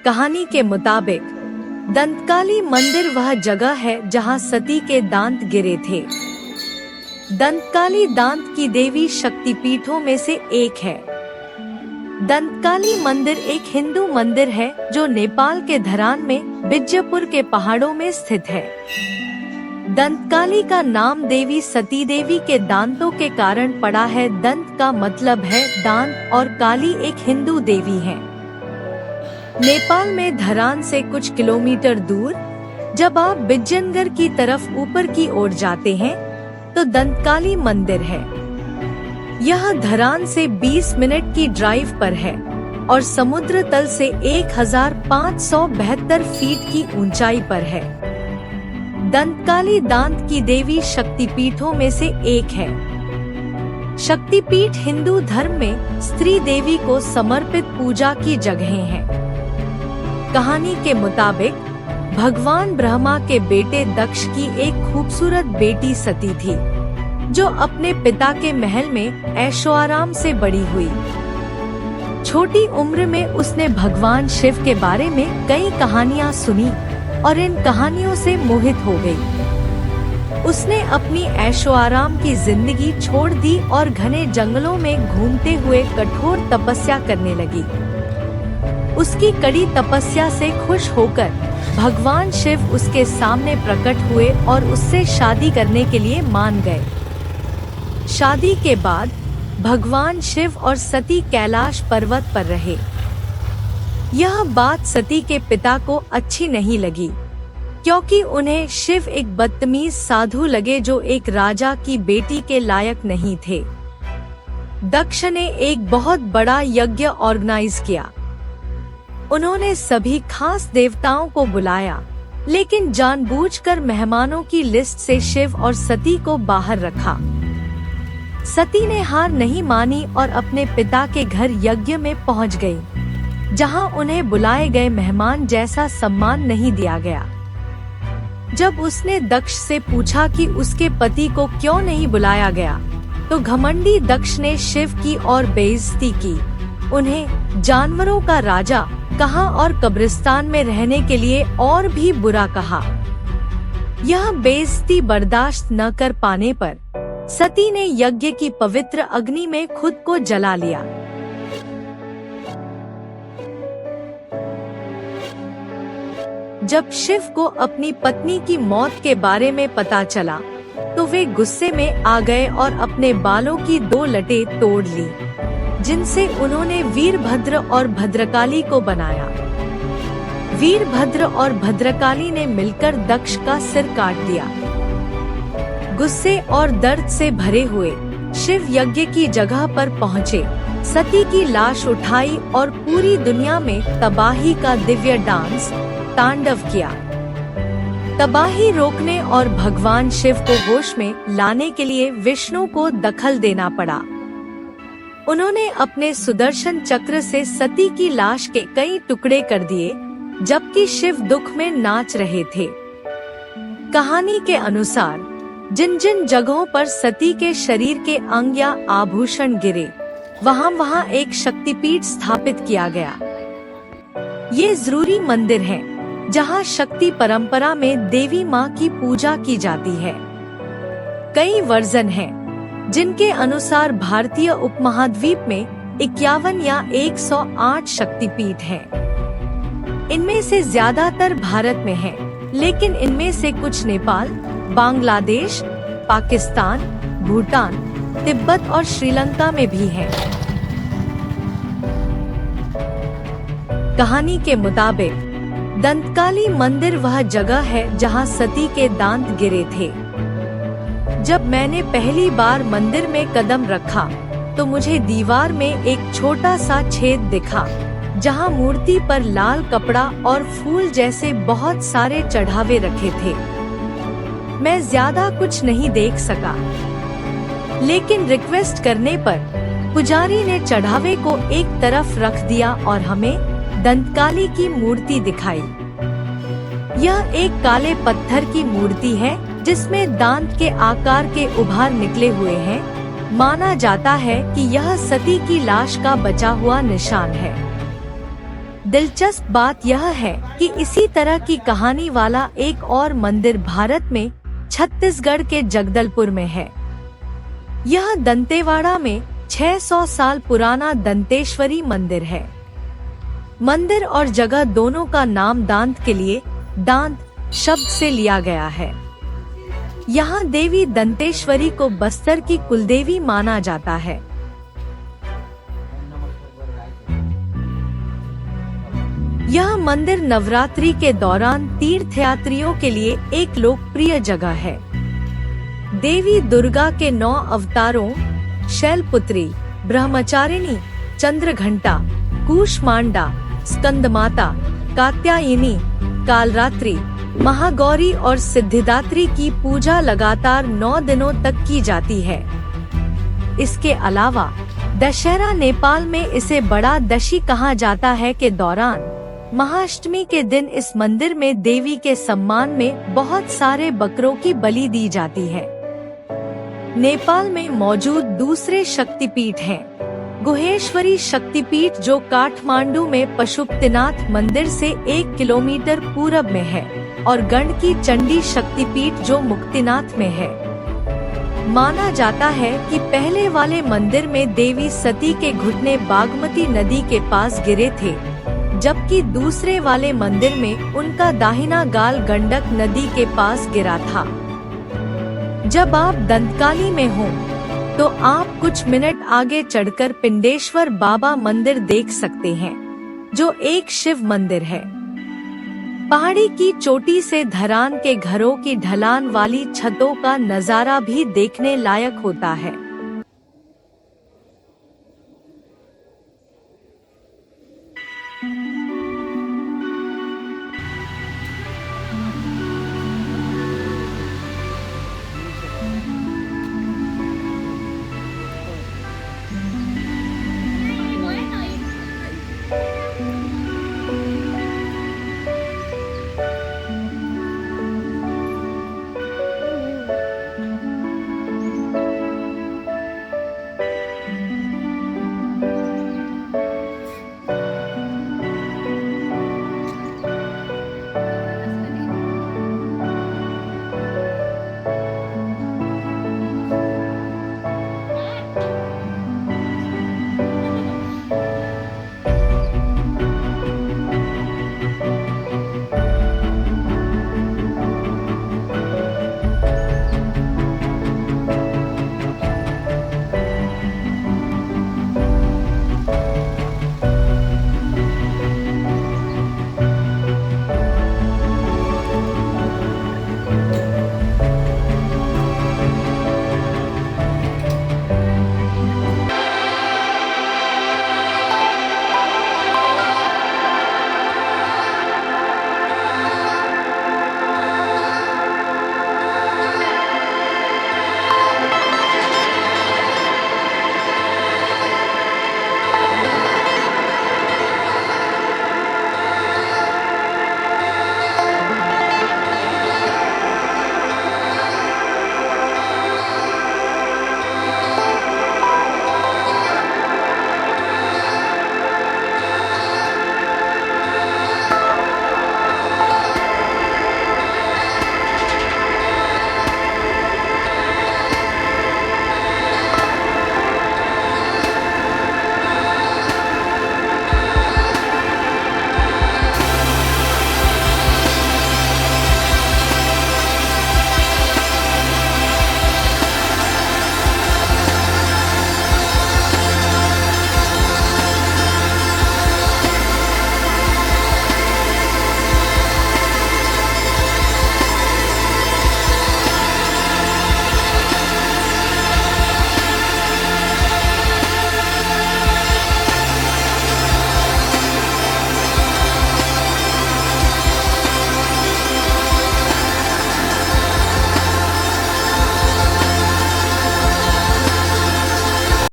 कहानी के मुताबिक दंतकाली मंदिर वह जगह है जहां सती के दांत गिरे थे। दंतकाली दांत की देवी शक्तिपीठों में से एक है। दंतकाली मंदिर एक हिंदू मंदिर है जो नेपाल के धरान में बिज्जपुर के पहाड़ों में स्थित है। दंतकाली का नाम देवी सती देवी के दांतों के कारण पड़ा है। दंत का मतलब है दांत और काली एक हिंदू देवी है। नेपाल में धरान से कुछ किलोमीटर दूर जब आप बिज्जनगर की तरफ ऊपर की ओर जाते हैं तो दंतकाली मंदिर है। यह धरान से 20 मिनट की ड्राइव पर है और समुद्र तल से 1572 फीट की ऊंचाई पर है। दंतकाली दांत की देवी शक्तिपीठों में से एक है। शक्तिपीठ हिंदू धर्म में स्त्री देवी को समर्पित पूजा की जगहें हैं। कहानी के मुताबिक भगवान ब्रह्मा के बेटे दक्ष की एक खूबसूरत बेटी सती थी, जो अपने पिता के महल में ऐशो आराम से बड़ी हुई। छोटी उम्र में उसने भगवान शिव के बारे में कई कहानियां सुनी और इन कहानियों से मोहित हो गई। उसने अपनी ऐशो आराम की जिंदगी छोड़ दी और घने जंगलों में घूमते हुए कठोर तपस्या करने लगी। उसकी कड़ी तपस्या से खुश होकर भगवान शिव उसके सामने प्रकट हुए और उससे शादी करने के लिए मान गए। शादी के बाद भगवान शिव और सती कैलाश पर्वत पर रहे। यह बात सती के पिता को अच्छी नहीं लगी, क्योंकि उन्हें शिव एक बदतमीज साधु लगे जो एक राजा की बेटी के लायक नहीं थे। दक्ष ने एक बहुत बड़ा यज्ञ ऑर्गेनाइज किया। उन्होंने सभी खास देवताओं को बुलाया, लेकिन जानबूझकर मेहमानों की लिस्ट से शिव और सती को बाहर रखा। सती ने हार नहीं मानी और अपने पिता के घर यज्ञ में पहुंच गई, जहां उन्हें बुलाए गए मेहमान जैसा सम्मान नहीं दिया गया। जब उसने दक्ष से पूछा कि उसके पति को क्यों नहीं बुलाया गया, तो घमंडी दक्ष ने शिव की और बेइज्जती की, उन्हें जानवरों का राजा कहा और कब्रिस्तान में रहने के लिए और भी बुरा कहा। यह बेइज्जती बर्दाश्त न कर पाने पर सती ने यज्ञ की पवित्र अग्नि में खुद को जला लिया। जब शिव को अपनी पत्नी की मौत के बारे में पता चला, तो वे गुस्से में आ गए और अपने बालों की 2 लटें तोड़ ली, जिनसे उन्होंने वीरभद्र और भद्रकाली को बनाया। वीरभद्र और भद्रकाली ने मिलकर दक्ष का सिर काट दिया। गुस्से और दर्द से भरे हुए शिव यज्ञ की जगह पर पहुँचे, सती की लाश उठाई और पूरी दुनिया में तबाही का दिव्य डांस तांडव किया। तबाही रोकने और भगवान शिव को होश में लाने के लिए विष्णु को दखल देना पड़ा। उन्होंने अपने सुदर्शन चक्र से सती की लाश के कई टुकड़े कर दिए, जबकि शिव दुख में नाच रहे थे। कहानी के अनुसार जिन जिन जगहों पर सती के शरीर के अंग या आभूषण गिरे, वहाँ एक शक्तिपीठ स्थापित किया गया। ये जरूरी मंदिर हैं, जहाँ शक्ति परंपरा में देवी माँ की पूजा की जाती है। कई वर्जन हैं, जिनके अनुसार भारतीय उपमहाद्वीप में 51 या 108 शक्तिपीठ हैं। इनमें से ज्यादातर भारत में हैं, लेकिन इनमें से कुछ नेपाल, बांग्लादेश, पाकिस्तान, भूटान, तिब्बत और श्रीलंका में भी हैं। कहानी के मुताबिक दंतकाली मंदिर वह जगह है जहां सती के दांत गिरे थे। जब मैंने पहली बार मंदिर में कदम रखा, तो मुझे दीवार में एक छोटा सा छेद दिखा, जहां मूर्ति पर लाल कपड़ा और फूल जैसे बहुत सारे चढ़ावे रखे थे। मैं ज्यादा कुछ नहीं देख सका, लेकिन रिक्वेस्ट करने पर पुजारी ने चढ़ावे को एक तरफ रख दिया और हमें दंतकाली की मूर्ति दिखाई। यह एक काले पत्थर की मूर्ति है, जिसमें दांत के आकार के उभार निकले हुए हैं। माना जाता है कि यह सती की लाश का बचा हुआ निशान है। दिलचस्प बात यह है कि इसी तरह की कहानी वाला एक और मंदिर भारत में छत्तीसगढ़ के जगदलपुर में है। यह दंतेवाड़ा में 600 साल पुराना दंतेश्वरी मंदिर है। मंदिर और जगह दोनों का नाम दांत के लिए दांत शब्द से लिया गया है। यहाँ देवी दंतेश्वरी को बस्तर की कुलदेवी माना जाता है। यह मंदिर नवरात्रि के दौरान तीर्थयात्रियों के लिए एक लोकप्रिय जगह है। देवी दुर्गा के 9 अवतारों शैलपुत्री, ब्रह्मचारिणी, चंद्रघंटा, कूष्मांडा, स्कंदमाता, कात्यायनी, कालरात्रि, महागौरी और सिद्धिदात्री की पूजा लगातार 9 दिनों तक की जाती है। इसके अलावा दशहरा नेपाल में इसे बड़ा दशी कहा जाता है के दौरान महाअष्टमी के दिन इस मंदिर में देवी के सम्मान में बहुत सारे बकरों की बलि दी जाती है। नेपाल में मौजूद दूसरे शक्तिपीठ हैं गुहेश्वरी शक्तिपीठ जो काठमांडू में पशुपतिनाथ मंदिर से 1 किलोमीटर पूरब में है, और गंडकी चंडी शक्तिपीठ जो मुक्तिनाथ में है। माना जाता है कि पहले वाले मंदिर में देवी सती के घुटने बागमती नदी के पास गिरे थे, जबकि दूसरे वाले मंदिर में उनका दाहिना गाल गंडक नदी के पास गिरा था। जब आप दंतकाली में हो तो आप कुछ मिनट आगे चढ़कर पिंडेश्वर बाबा मंदिर देख सकते हैं, जो एक शिव मंदिर है। पहाड़ी की चोटी से धरान के घरों की ढलान वाली छतों का नजारा भी देखने लायक होता है।